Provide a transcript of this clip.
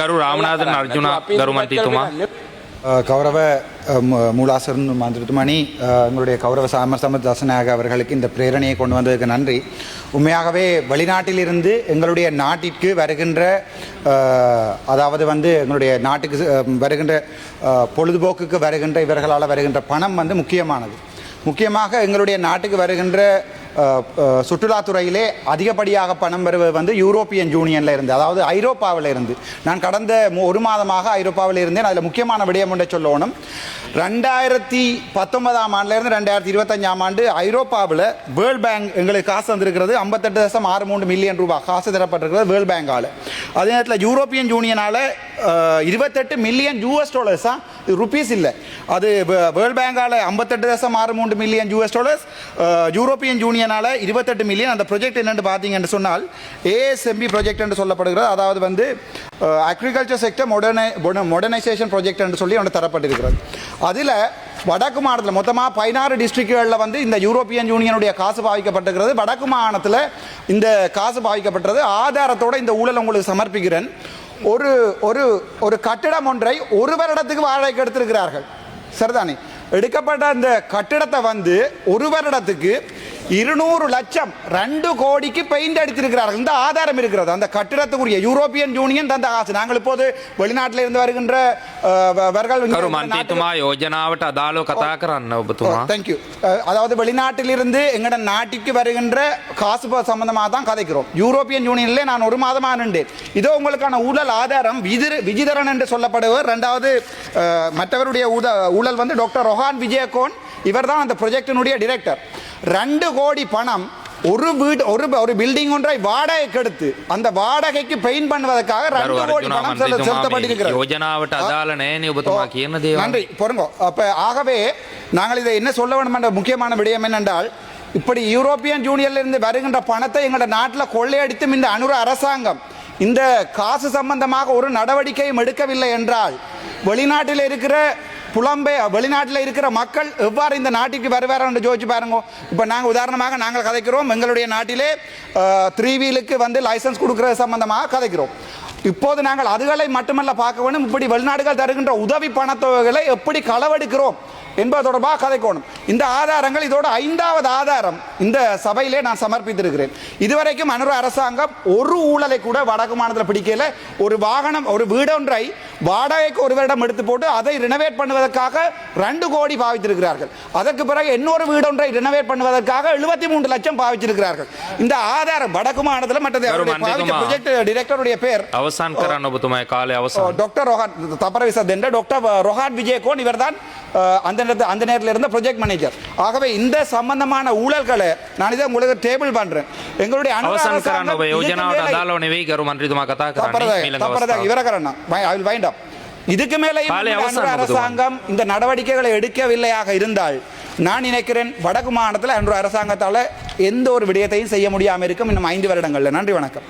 ගරු රාමනාථන් අර්ජුන ගරු මන්ත්‍රීතුමා கௌரவ மூலாசரன் மந்திரித்துமணி எங்களுடைய கௌரவ சாமர்சம தசநாயக அவர்களுக்கு இந்த பிரேரணையை கொண்டு வந்ததுக்கு நன்றி. உண்மையாகவே வெளிநாட்டிலிருந்து எங்களுடைய நாட்டிற்கு வருகின்ற அதாவது எங்களுடைய நாட்டுக்கு வருகின்ற பொழுதுபோக்குக்கு வருகின்ற இவர்களால் வருகின்ற பணம் முக்கியமானது. முக்கியமாக எங்களுடைய நாட்டுக்கு வருகின்ற சுற்றுலாத்துறையிலே அதிகப்படியாக பணம் வருவது யூரோப்பியன் யூனியனில் இருந்து, அதாவது ஐரோப்பாவில் இருந்து. நான் கடந்த ஒரு மாதமாக ஐரோப்பாவில் இருந்தேன். அதில் முக்கியமான விடயம் ஒன்றை சொல்லணும். 2019ஆம் ஆண்டிலிருந்து 2025ஆம் ஆண்டு ஐரோப்பாவில் வேர்ல்ட் பேங்க் எங்களுக்கு காசு வந்திருக்கிறது. 58.63 மில்லியன் ரூபாய் காசு தரப்பட்டிருக்கிறது வேர்ல்ட் பேங்கால். அதே நேரத்தில் யூரோப்பியன் யூனியனால் 28 மில்லியன் US டாலர்ஸ் ருபீஸ் இல்லை, அது வேர்ல்ட் பேங்கால் 58.63 மில்லியன் US டாலர்ஸ், யூரோப்பியன் யூனியனால் 28 மில்லியன். அந்த ப்ரொஜெக்ட் என்னென்னு பார்த்தீங்கன்னு சொன்னால் ASMB ப்ரொஜெக்ட் என்று சொல்லப்படுகிறது. அதாவது அக்ரிகல்ச்சர் செக்டர் மாடர்னைசேஷன் ப்ரொஜெக்ட் என்று சொல்லி ஒன்று தரப்பட்டிருக்கிறது. அதில் வடக்கு மாநிலத்தில் மொத்தமாக 16 டிஸ்ட்ரிக்ட்களில் இந்த யூரோப்பியன் யூனியனுடைய காசு பாவிக்கப்பட்டிருக்கிறது. வடக்கு மாநிலத்தில் இந்த காசு பாவிக்கப்பட்டது. ஆதாரத்தோடு இந்த ஊழல் உங்களுக்கு சமர்ப்பிக்கிறேன். ஒரு ஒரு ஒரு கட்டிடம் ஒன்றை ஒரு வருடத்துக்கு வாடகைக்கு எடுத்திருக்கிறார்கள். சரிதானே? எடுக்கப்பட்ட அந்த கட்டிடத்தை ஒரு வருடத்துக்கு 200 லட்சம் 2 கோடிக்கு பெயிண்ட் அடித்திருக்கிறார்கள். இந்த ஆதாரம் இருக்கிறது. அந்த கட்டிடத்துக்குரிய யூரோப்பியன் யூனியன் தந்த காசு. நாங்கள் இப்போது வெளிநாட்டில் இருந்து வருகின்ற அதாவது வெளிநாட்டிலிருந்து எங்கட நாட்டுக்கு வருகின்ற காசு சம்பந்தமாக தான் கதைக்கிறோம். யூரோப்பியன் யூனியனில் நான் ஒரு மாதமாக நின்றேன். இதோ உங்களுக்கான ஊழல் ஆதாரம். விஜிதரன் என்று சொல்லப்படுவர். இரண்டாவது மற்றவருடைய ஊழல் டாக்டர் ரொஹான் விஜயகோன். இவர் தான் அந்த ப்ரொஜெக்டினுடைய டிரெக்டர். 2 கோடி பணம் ஒரு வீடு ஒரு பில்டிங் ஒன்றை வாடகைக்கு எடுத்து அந்த வாடகைக்கு பெயிண்ட் பண்ணுவதற்காக 2 கோடி பணம் செலுத்தப்பட்டிருக்கிறது. நன்றி பொறுங்கோ. அப்ப ஆகவே நாங்கள் இதை என்ன சொல்ல வேண்டும் என்ற முக்கியமான விடயம் என்னென்றால், இப்படி யூரோப்பியன் யூனியன்ல இருந்து வருகின்ற பணத்தை எங்களோட நாட்டில் கொள்ளையடித்தும் இந்த அனுர அரசாங்கம் இந்த காசு சம்பந்தமாக ஒரு நடவடிக்கையும் எடுக்கவில்லை என்றால் வெளிநாட்டில் இருக்கிற வெளிநாட்டில் இருக்கிற மக்கள் எவ்வாறு இந்த நாட்டிற்கு வருவார் என்று யோசிச்சு பாருங்க. இப்போ நாங்கள் உதாரணமாக நாங்கள் கதைக்கிறோம், எங்களுடைய நாட்டிலே 3 வீலுக்கு லைசன்ஸ் கொடுக்கறது சம்பந்தமாக கதைக்கிறோம். இப்போது நாங்கள் அதுகளை மட்டுமல்ல பார்க்க வேண்டும், இப்படி வெளிநாடுகள் தருகின்ற உதவி பணத்தொகைகளை எப்படி களவெடுக்கிறோம் என்பது தொடர்பாக கதைக்கணும். இந்த ஆதாரங்கள் இதோட 5வது ஆதாரம் இந்த சபையிலே நான் சமர்ப்பித்திருக்கிறேன். இதுவரைக்கும் அனுர அரசாங்கம் ஒரு ஊழலை கூட வடக்கு மாநிலத்தில் பிடிக்கல. ஒரு வாகனம் ஒரு வீடொன்றை வாடகைக்கு ஒரு வருடம் எடுத்து போட்டு அதை ரினோவேட் பண்ணுவதற்காக 2 கோடி பாவித்திருக்கிறார்கள். அதற்கு பிறகு இன்னொரு வீடொன்றை ரினோவேட் பண்ணுவதற்காக 73 லட்சம் பாவிச்சிருக்கிறார்கள். இந்த ஆதாரம் வடக்கு மாநிலத்தில் மற்றது ப்ராஜெக்ட் டைரக்டருடைய பேர் டாக்டர் ரொஹான் தப்பரவிசத் டாக்டர் ரொஹான் விஜயகோன். இவர் தான் அந்த நேரத்தில் இருந்த ப்ராஜெக்ட் மேனேஜர். ஆகவே இந்த சம்பந்தமான ஊழல்களை நான் இதை உங்களுக்கு டேபிள் பண்றேன். எங்களுடைய இதுக்கு மேலே அரசாங்கம் இந்த நடவடிக்கைகளை எடுக்கவில்லையாக இருந்தால் நான் நினைக்கிறேன் வடக்கு மாநிலத்தில் அரசாங்கத்தால் எந்த ஒரு விடயத்தையும் செய்ய முடியாமல் இருக்கும் இன்னும் 5 வருடங்கள்ல. நன்றி, வணக்கம்.